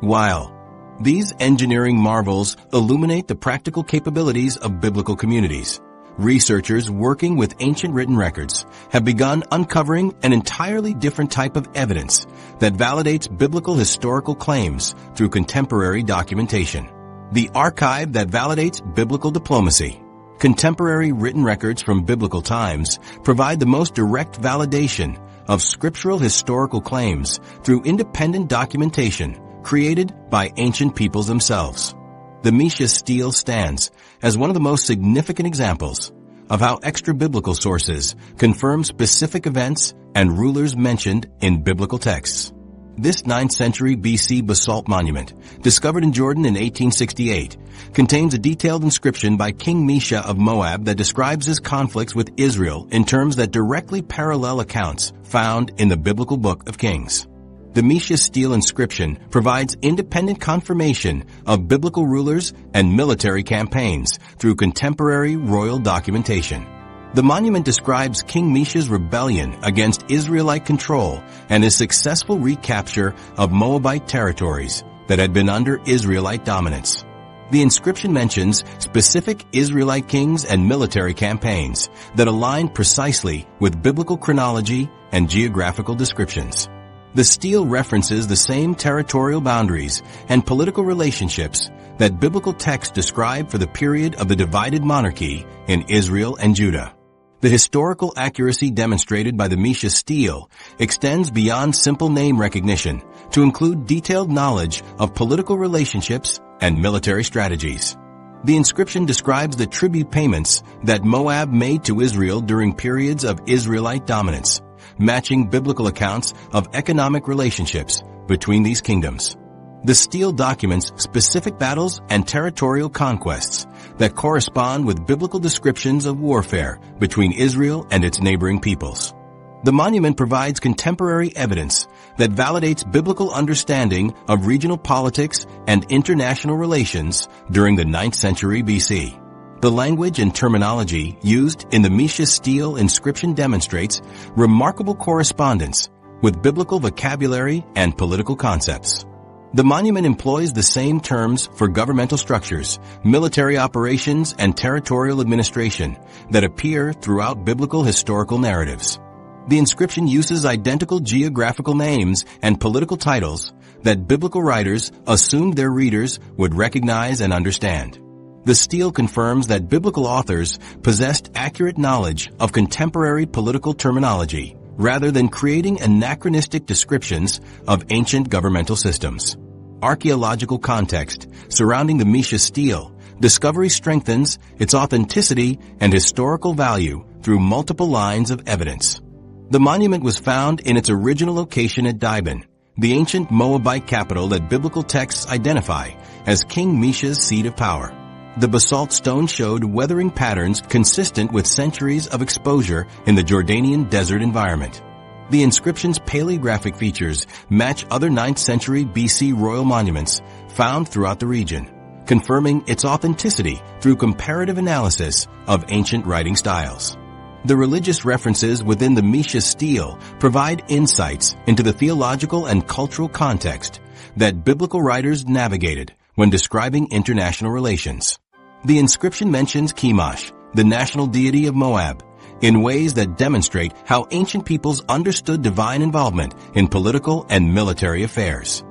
While these engineering marvels illuminate the practical capabilities of biblical communities, researchers working with ancient written records have begun uncovering an entirely different type of evidence that validates biblical historical claims through contemporary documentation. The archive that validates biblical diplomacy. Contemporary written records from biblical times provide the most direct validation of scriptural historical claims through independent documentation created by ancient peoples themselves. The Mesha Stele stands as one of the most significant examples of how extra-biblical sources confirm specific events and rulers mentioned in biblical texts. This 9th century BC basalt monument, discovered in Jordan in 1868, contains a detailed inscription by King Mesha of Moab that describes his conflicts with Israel in terms that directly parallel accounts found in the biblical book of Kings. The Mesha Stele inscription provides independent confirmation of biblical rulers and military campaigns through contemporary royal documentation. The monument describes King Mesha's rebellion against Israelite control and his successful recapture of Moabite territories that had been under Israelite dominance. The inscription mentions specific Israelite kings and military campaigns that align precisely with biblical chronology and geographical descriptions. The stele references the same territorial boundaries and political relationships that biblical texts describe for the period of the divided monarchy in Israel and Judah. The historical accuracy demonstrated by the Mesha Stele extends beyond simple name recognition to include detailed knowledge of political relationships and military strategies. The inscription describes the tribute payments that Moab made to Israel during periods of Israelite dominance, matching biblical accounts of economic relationships between these kingdoms. The stele documents specific battles and territorial conquests that correspond with biblical descriptions of warfare between Israel and its neighboring peoples. The monument provides contemporary evidence that validates biblical understanding of regional politics and international relations during the 9th century BC. The language and terminology used in the Mesha Stele inscription demonstrates remarkable correspondence with biblical vocabulary and political concepts. The monument employs the same terms for governmental structures, military operations, and territorial administration that appear throughout biblical historical narratives. The inscription uses identical geographical names and political titles that biblical writers assumed their readers would recognize and understand. The stele confirms that biblical authors possessed accurate knowledge of contemporary political terminology rather than creating anachronistic descriptions of ancient governmental systems. Archaeological context surrounding the Mesha Stele discovery strengthens its authenticity and historical value through multiple lines of evidence. The monument was found in its original location at Dibon, the ancient Moabite capital that biblical texts identify as King Mesha's seat of power. The basalt stone showed weathering patterns consistent with centuries of exposure in the Jordanian desert environment. The inscription's paleographic features match other 9th century BC royal monuments found throughout the region, confirming its authenticity through comparative analysis of ancient writing styles. The religious references within the Mesha Stele provide insights into the theological and cultural context that biblical writers navigated when describing international relations. The inscription mentions Chemosh, the national deity of Moab, in ways that demonstrate how ancient peoples understood divine involvement in political and military affairs.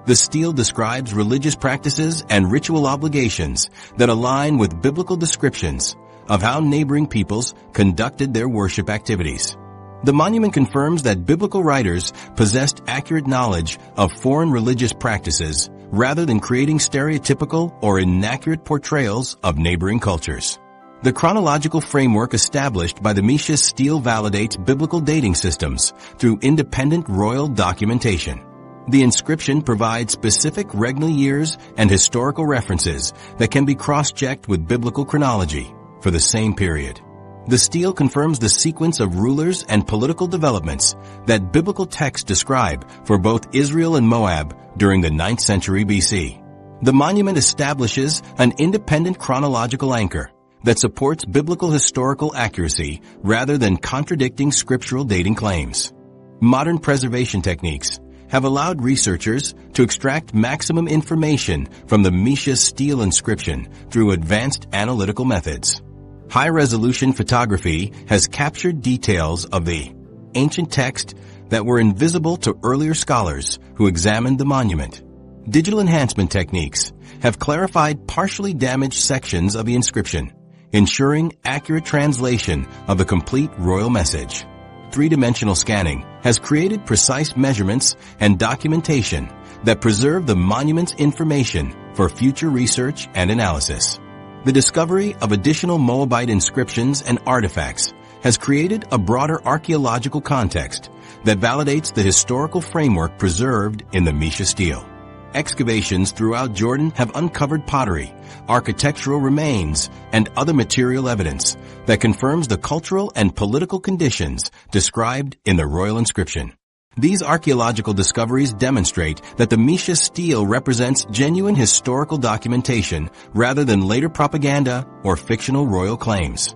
The stele describes religious practices and ritual obligations that align with biblical descriptions of how neighboring peoples conducted their worship activities. The monument confirms that biblical writers possessed accurate knowledge of foreign religious practices rather than creating stereotypical or inaccurate portrayals of neighboring cultures. The chronological framework established by the Mesha Stele validates biblical dating systems through independent royal documentation. The inscription provides specific regnal years and historical references that can be cross-checked with biblical chronology for the same period. The stele confirms the sequence of rulers and political developments that biblical texts describe for both Israel and Moab during the 9th century BC. The monument establishes an independent chronological anchor that supports biblical historical accuracy rather than contradicting scriptural dating claims. Modern preservation techniques have allowed researchers to extract maximum information from the Mesha Stele inscription through advanced analytical methods. High-resolution photography has captured details of the ancient text that were invisible to earlier scholars who examined the monument. Digital enhancement techniques have clarified partially damaged sections of the inscription, ensuring accurate translation of the complete royal message. Three-dimensional scanning has created precise measurements and documentation that preserve the monument's information for future research and analysis. The discovery of additional Moabite inscriptions and artifacts has created a broader archaeological context that validates the historical framework preserved in the Mesha Stele. Excavations throughout Jordan have uncovered pottery, architectural remains, and other material evidence that confirms the cultural and political conditions described in the royal inscription. These archaeological discoveries demonstrate that the Mesha Stele represents genuine historical documentation rather than later propaganda or fictional royal claims.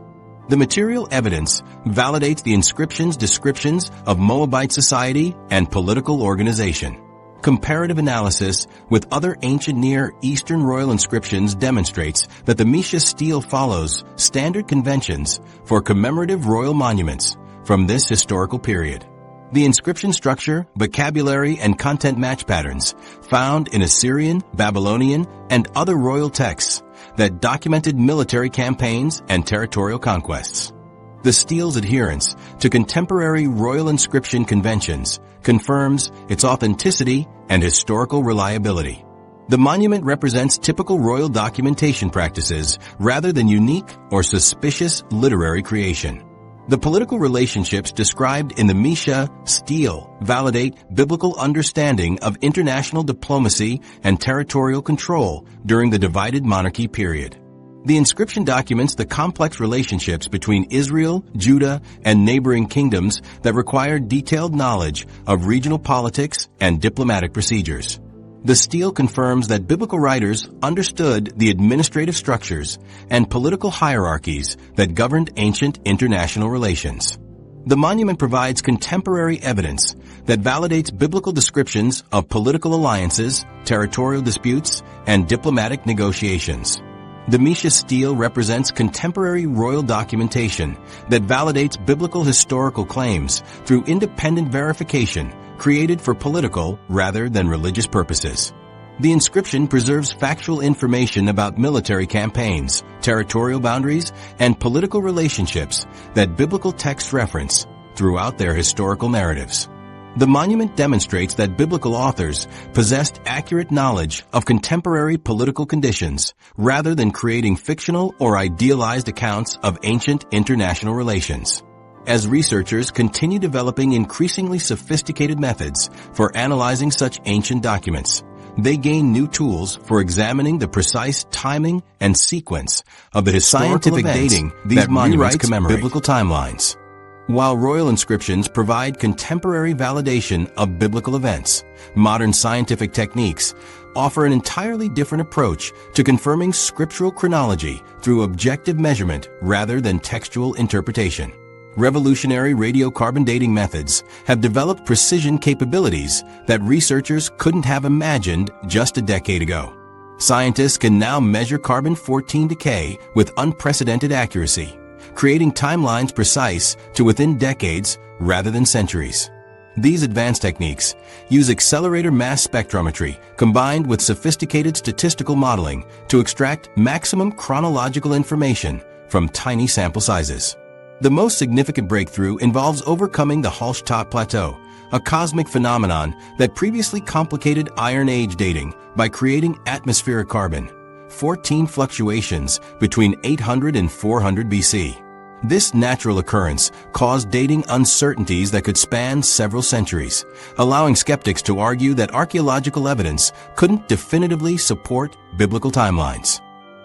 The material evidence validates the inscription's descriptions of Moabite society and political organization. Comparative analysis with other ancient Near Eastern royal inscriptions demonstrates that the Mesha Stele follows standard conventions for commemorative royal monuments from this historical period. The inscription structure, vocabulary, and content match patterns found in Assyrian, Babylonian, and other royal texts that documented military campaigns and territorial conquests. The stele's adherence to contemporary royal inscription conventions confirms its authenticity and historical reliability. The monument represents typical royal documentation practices rather than unique or suspicious literary creation. The political relationships described in the Mesha Stele validate biblical understanding of international diplomacy and territorial control during the divided monarchy period. The inscription documents the complex relationships between Israel, Judah, and neighboring kingdoms that require detailed knowledge of regional politics and diplomatic procedures. The stele confirms that biblical writers understood the administrative structures and political hierarchies that governed ancient international relations. The monument provides contemporary evidence that validates biblical descriptions of political alliances, territorial disputes, and diplomatic negotiations. The Mesha Stele represents contemporary royal documentation that validates biblical historical claims through independent verification created for political rather than religious purposes. The inscription preserves factual information about military campaigns, territorial boundaries, and political relationships that biblical texts reference throughout their historical narratives. The monument demonstrates that biblical authors possessed accurate knowledge of contemporary political conditions rather than creating fictional or idealized accounts of ancient international relations. As researchers continue developing increasingly sophisticated methods for analyzing such ancient documents, they gain new tools for examining the precise timing and sequence of the historical scientific dating these monuments commemorate biblical timelines. While royal inscriptions provide contemporary validation of biblical events, modern scientific techniques offer an entirely different approach to confirming scriptural chronology through objective measurement rather than textual interpretation. Revolutionary radiocarbon dating methods have developed precision capabilities that researchers couldn't have imagined just a decade ago. Scientists can now measure carbon-14 decay with unprecedented accuracy, creating timelines precise to within decades rather than centuries. These advanced techniques use accelerator mass spectrometry combined with sophisticated statistical modeling to extract maximum chronological information from tiny sample sizes. The most significant breakthrough involves overcoming the Hallstatt plateau, a cosmic phenomenon that previously complicated Iron Age dating by creating atmospheric carbon, 14 fluctuations between 800 and 400 BC. This natural occurrence caused dating uncertainties that could span several centuries, allowing skeptics to argue that archaeological evidence couldn't definitively support biblical timelines.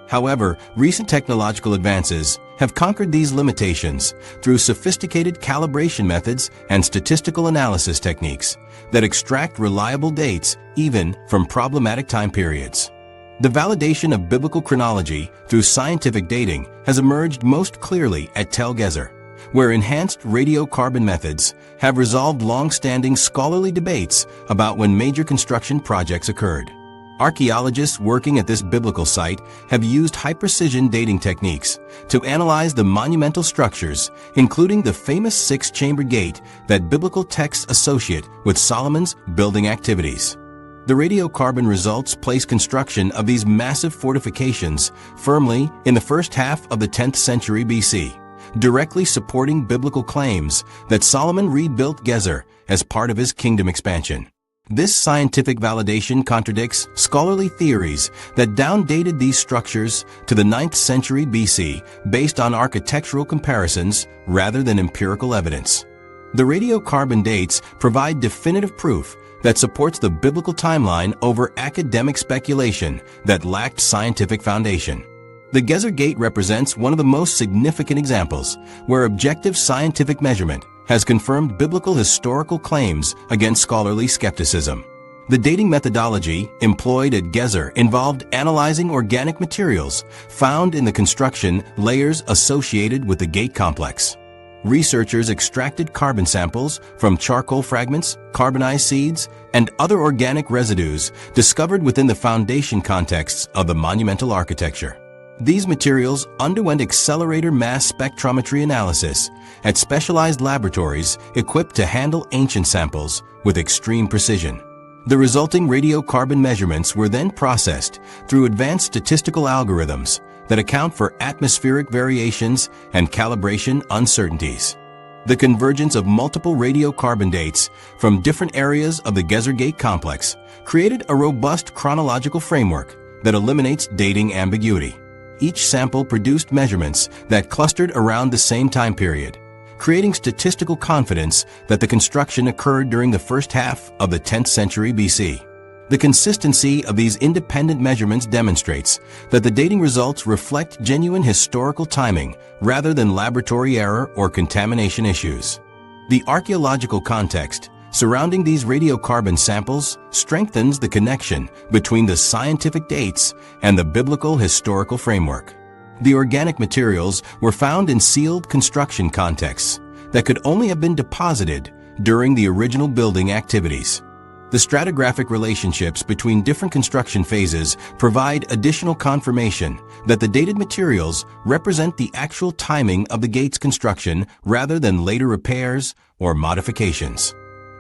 However, recent technological advances have conquered these limitations through sophisticated calibration methods and statistical analysis techniques that extract reliable dates even from problematic time periods. The validation of biblical chronology through scientific dating has emerged most clearly at Tel Gezer, where enhanced radiocarbon methods have resolved long-standing scholarly debates about when major construction projects occurred. Archaeologists working at this biblical site have used high-precision dating techniques to analyze the monumental structures, including the famous six-chamber gate that biblical texts associate with Solomon's building activities. The radiocarbon results place construction of these massive fortifications firmly in the first half of the 10th century BC, directly supporting biblical claims that Solomon rebuilt Gezer as part of his kingdom expansion. This scientific validation contradicts scholarly theories that downdated these structures to the 9th century BC based on architectural comparisons rather than empirical evidence. The radiocarbon dates provide definitive proof that supports the biblical timeline over academic speculation that lacked scientific foundation. The Gezer Gate represents one of the most significant examples where objective scientific measurement has confirmed biblical historical claims against scholarly skepticism. The dating methodology employed at Gezer involved analyzing organic materials found in the construction layers associated with the gate complex. Researchers extracted carbon samples from charcoal fragments, carbonized seeds, and other organic residues discovered within the foundation contexts of the monumental architecture. These materials underwent accelerator mass spectrometry analysis at specialized laboratories equipped to handle ancient samples with extreme precision. The resulting radiocarbon measurements were then processed through advanced statistical algorithms that account for atmospheric variations and calibration uncertainties. The convergence of multiple radiocarbon dates from different areas of the Gezer Gate complex created a robust chronological framework that eliminates dating ambiguity. Each sample produced measurements that clustered around the same time period, creating statistical confidence that the construction occurred during the first half of the 10th century BC. The consistency of these independent measurements demonstrates that the dating results reflect genuine historical timing rather than laboratory error or contamination issues. The archaeological context surrounding these radiocarbon samples strengthens the connection between the scientific dates and the biblical historical framework. The organic materials were found in sealed construction contexts that could only have been deposited during the original building activities. The stratigraphic relationships between different construction phases provide additional confirmation that the dated materials represent the actual timing of the gate's construction rather than later repairs or modifications.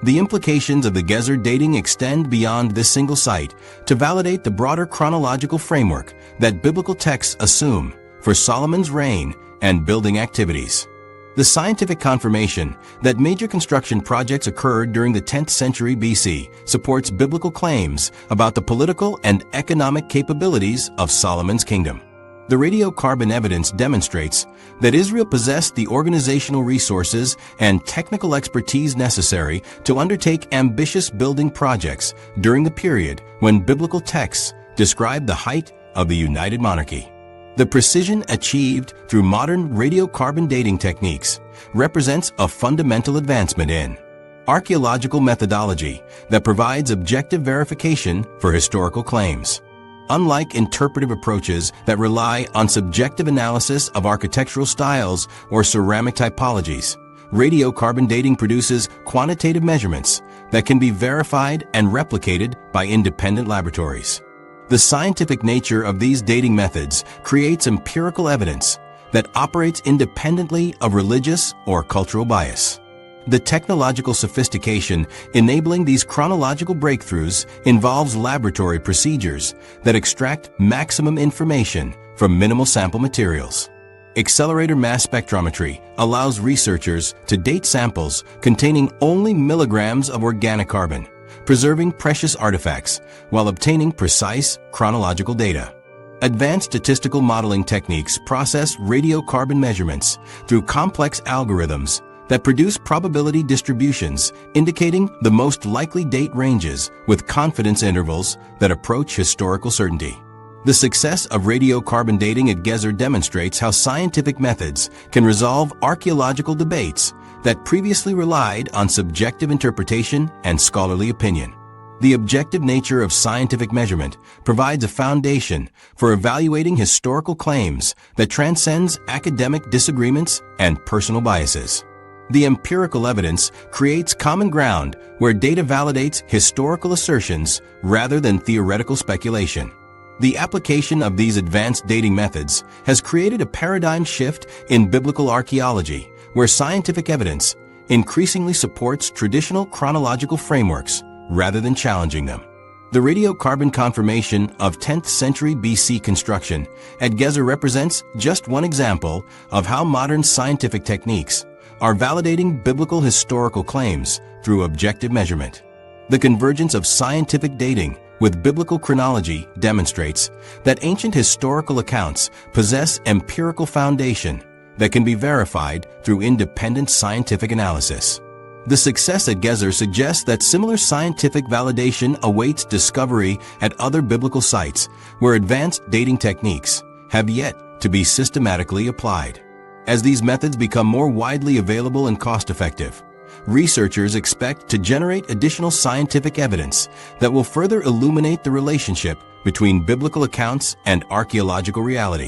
The implications of the Gezer dating extend beyond this single site to validate the broader chronological framework that biblical texts assume for Solomon's reign and building activities. The scientific confirmation that major construction projects occurred during the 10th century BC supports biblical claims about the political and economic capabilities of Solomon's kingdom. The radiocarbon evidence demonstrates that Israel possessed the organizational resources and technical expertise necessary to undertake ambitious building projects during the period when biblical texts describe the height of the united monarchy. The precision achieved through modern radiocarbon dating techniques represents a fundamental advancement in archaeological methodology that provides objective verification for historical claims. Unlike interpretive approaches that rely on subjective analysis of architectural styles or ceramic typologies, radiocarbon dating produces quantitative measurements that can be verified and replicated by independent laboratories. The scientific nature of these dating methods creates empirical evidence that operates independently of religious or cultural bias. The technological sophistication enabling these chronological breakthroughs involves laboratory procedures that extract maximum information from minimal sample materials. Accelerator mass spectrometry allows researchers to date samples containing only milligrams of organic carbon, preserving precious artifacts while obtaining precise chronological data. Advanced statistical modeling techniques process radiocarbon measurements through complex algorithms that produce probability distributions indicating the most likely date ranges with confidence intervals that approach historical certainty. The success of radiocarbon dating at Gezer demonstrates how scientific methods can resolve archaeological debates that previously relied on subjective interpretation and scholarly opinion. The objective nature of scientific measurement provides a foundation for evaluating historical claims that transcends academic disagreements and personal biases. The empirical evidence creates common ground where data validates historical assertions rather than theoretical speculation. The application of these advanced dating methods has created a paradigm shift in biblical archaeology, where scientific evidence increasingly supports traditional chronological frameworks rather than challenging them. The radiocarbon confirmation of 10th century BC construction at Gezer represents just one example of how modern scientific techniques are validating biblical historical claims through objective measurement. The convergence of scientific dating with biblical chronology demonstrates that ancient historical accounts possess empirical foundation that can be verified through independent scientific analysis. The success at Gezer suggests that similar scientific validation awaits discovery at other biblical sites where advanced dating techniques have yet to be systematically applied. As these methods become more widely available and cost-effective, researchers expect to generate additional scientific evidence that will further illuminate the relationship between biblical accounts and archaeological reality.